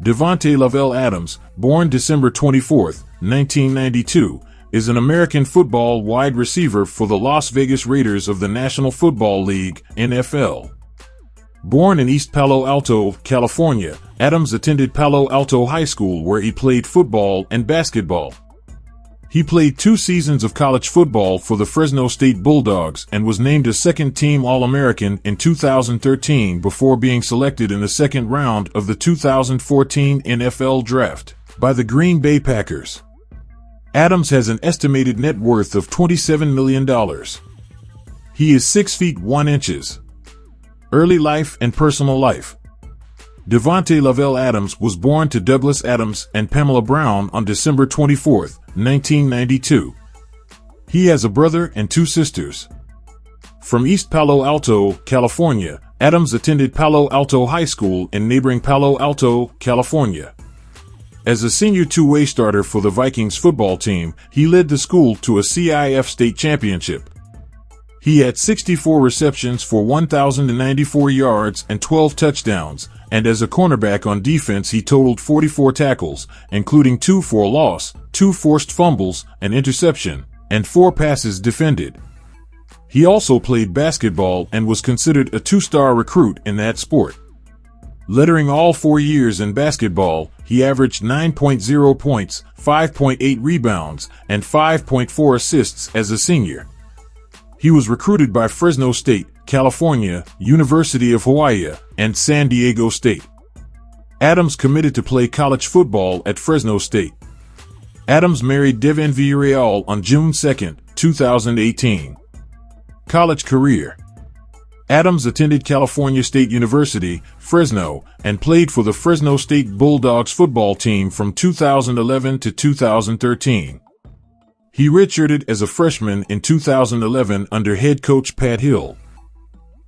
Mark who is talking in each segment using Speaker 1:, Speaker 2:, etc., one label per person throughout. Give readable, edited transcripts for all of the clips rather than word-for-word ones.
Speaker 1: Davante Lavell Adams, born December 24, 1992, is an American football wide receiver for the Las Vegas Raiders of the National Football League, NFL. Born in East Palo Alto, California, Adams attended Palo Alto High School where he played football and basketball. He played 2 seasons of college football for the Fresno State Bulldogs and was named a second-team All-American in 2013 before being selected in the second round of the 2014 NFL Draft by the Green Bay Packers. Adams has an estimated net worth of $27 million. He is 6 feet 1 inches. Early life and personal life. Davante Lavell Adams was born to Douglas Adams and Pamela Brown on December 24, 1992. He has a brother and 2 sisters. From East Palo Alto, California, Adams attended Palo Alto High School in neighboring Palo Alto, California. As a senior two-way starter for the Vikings football team, he led the school to a CIF state championship. He had 64 receptions for 1,094 yards and 12 touchdowns, and as a cornerback on defense he totaled 44 tackles, including 2 for a loss, 2 forced fumbles, an interception, and 4 passes defended. He also played basketball and was considered a 2-star recruit in that sport. Lettering all 4 years in basketball, he averaged 9.0 points, 5.8 rebounds, and 5.4 assists as a senior. He was recruited by Fresno State, California, University of Hawaii, and San Diego State. Adams committed to play college football at Fresno State. Adams married Devin Villarreal on June 2, 2018. College career. Adams attended California State University, Fresno, and played for the Fresno State Bulldogs football team from 2011 to 2013. He redshirted as a freshman in 2011 under head coach Pat Hill.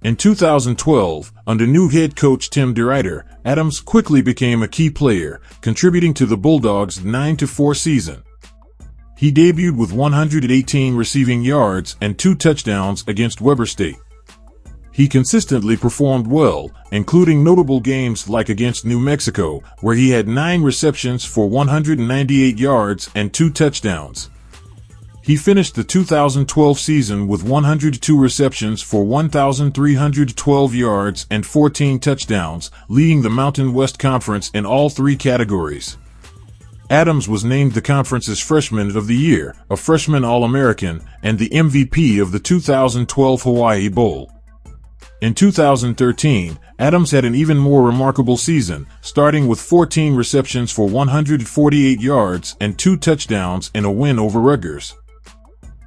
Speaker 1: In 2012, under new head coach Tim DeRuyter, Adams quickly became a key player, contributing to the Bulldogs' 9-4 season. He debuted with 118 receiving yards and 2 touchdowns against Weber State. He consistently performed well, including notable games like against New Mexico, where he had 9 receptions for 198 yards and 2 touchdowns. He finished the 2012 season with 102 receptions for 1,312 yards and 14 touchdowns, leading the Mountain West Conference in all 3 categories. Adams was named the conference's Freshman of the Year, a Freshman All-American, and the MVP of the 2012 Hawaii Bowl. In 2013, Adams had an even more remarkable season, starting with 14 receptions for 148 yards and 2 touchdowns in a win over Rutgers.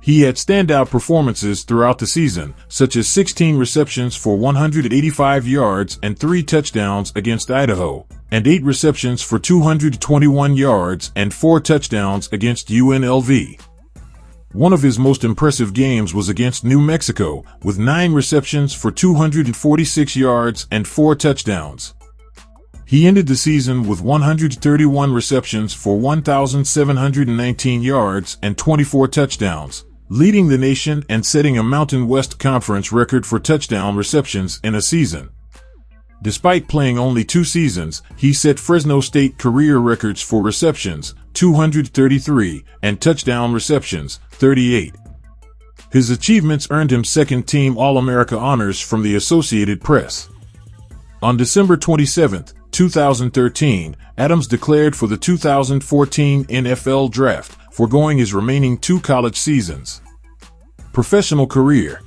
Speaker 1: He had standout performances throughout the season, such as 16 receptions for 185 yards and 3 touchdowns against Idaho, and 8 receptions for 221 yards and 4 touchdowns against UNLV. One of his most impressive games was against New Mexico, with 9 receptions for 246 yards and 4 touchdowns. He ended the season with 131 receptions for 1,719 yards and 24 touchdowns, leading the nation and setting a Mountain West Conference record for touchdown receptions in a season. Despite playing only 2 seasons, he set Fresno State career records for receptions, 233, and touchdown receptions, 38. His achievements earned him second-team All-America honors from the Associated Press. On December 27, 2013, Adams declared for the 2014 NFL Draft, foregoing his remaining 2 college seasons. Professional career.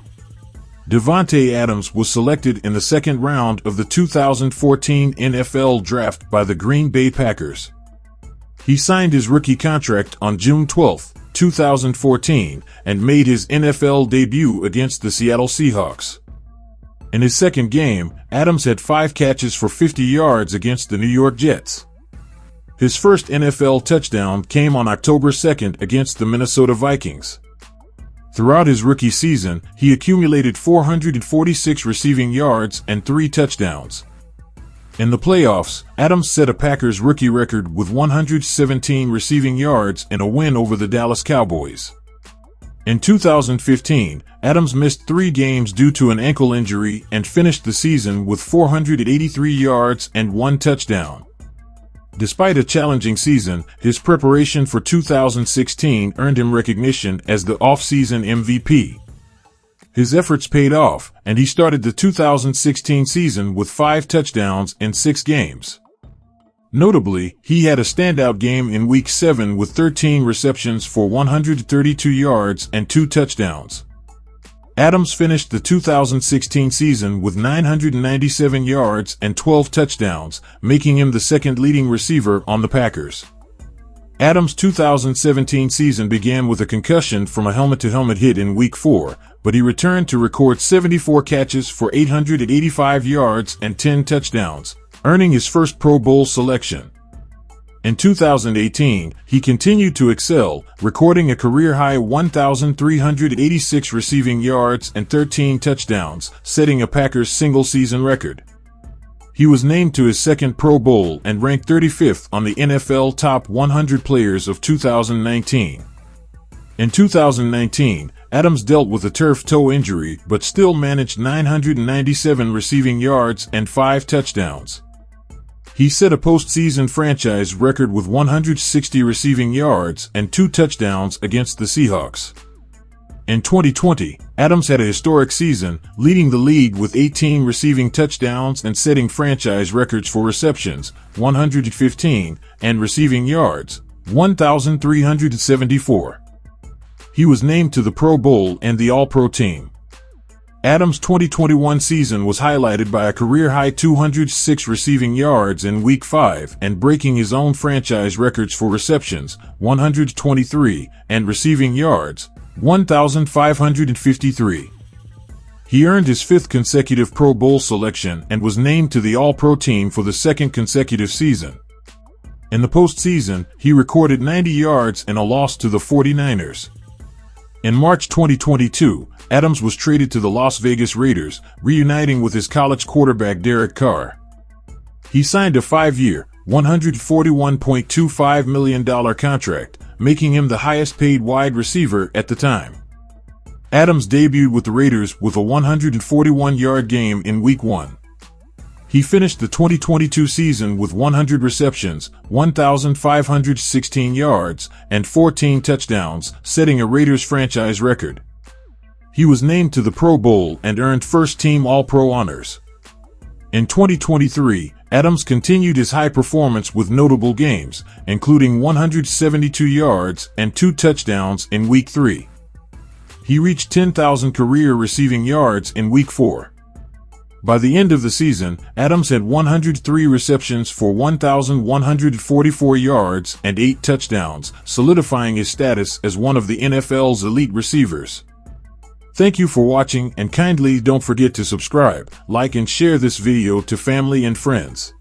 Speaker 1: Davante Adams was selected in the second round of the 2014 NFL Draft by the Green Bay Packers. He signed his rookie contract on June 12, 2014, and made his NFL debut against the Seattle Seahawks. In his second game, Adams had 5 catches for 50 yards against the New York Jets. His first NFL touchdown came on October 2 against the Minnesota Vikings. Throughout his rookie season, he accumulated 446 receiving yards and 3 touchdowns. In the playoffs, Adams set a Packers rookie record with 117 receiving yards in a win over the Dallas Cowboys. In 2015, Adams missed 3 games due to an ankle injury and finished the season with 483 yards and 1 touchdown. Despite a challenging season, his preparation for 2016 earned him recognition as the off-season MVP. His efforts paid off, and he started the 2016 season with 5 touchdowns in 6 games. Notably, he had a standout game in Week 7 with 13 receptions for 132 yards and 2 touchdowns. Adams finished the 2016 season with 997 yards and 12 touchdowns, making him the second leading receiver on the Packers. Adams' 2017 season began with a concussion from a helmet-to-helmet hit in Week 4, but he returned to record 74 catches for 885 yards and 10 touchdowns, earning his first Pro Bowl selection. In 2018, he continued to excel, recording a career-high 1,386 receiving yards and 13 touchdowns, setting a Packers single-season record. He was named to his second Pro Bowl and ranked 35th on the NFL Top 100 Players of 2019. In 2019, Adams dealt with a turf toe injury but still managed 997 receiving yards and 5 touchdowns. He set a postseason franchise record with 160 receiving yards and 2 touchdowns against the Seahawks. In 2020, Adams had a historic season, leading the league with 18 receiving touchdowns and setting franchise records for receptions, 115, and receiving yards, 1,374. He was named to the Pro Bowl and the All-Pro team. Adams' 2021 season was highlighted by a career-high 206 receiving yards in Week 5 and breaking his own franchise records for receptions, 123, and receiving yards, 1,553. He earned his 5th consecutive Pro Bowl selection and was named to the All-Pro team for the 2nd consecutive season. In the postseason, he recorded 90 yards in a loss to the 49ers. In March 2022, Adams was traded to the Las Vegas Raiders, reuniting with his college quarterback Derek Carr. He signed a 5-year, $141.25 million contract, making him the highest-paid wide receiver at the time. Adams debuted with the Raiders with a 141-yard game in Week 1. He finished the 2022 season with 100 receptions, 1,516 yards, and 14 touchdowns, setting a Raiders franchise record. He was named to the Pro Bowl and earned first-team All-Pro honors. In 2023, Adams continued his high performance with notable games, including 172 yards and 2 touchdowns in Week 3. He reached 10,000 career receiving yards in Week 4. By the end of the season, Adams had 103 receptions for 1,144 yards and 8 touchdowns, solidifying his status as one of the NFL's elite receivers. Thank you for watching, and kindly don't forget to subscribe, like and share this video to family and friends.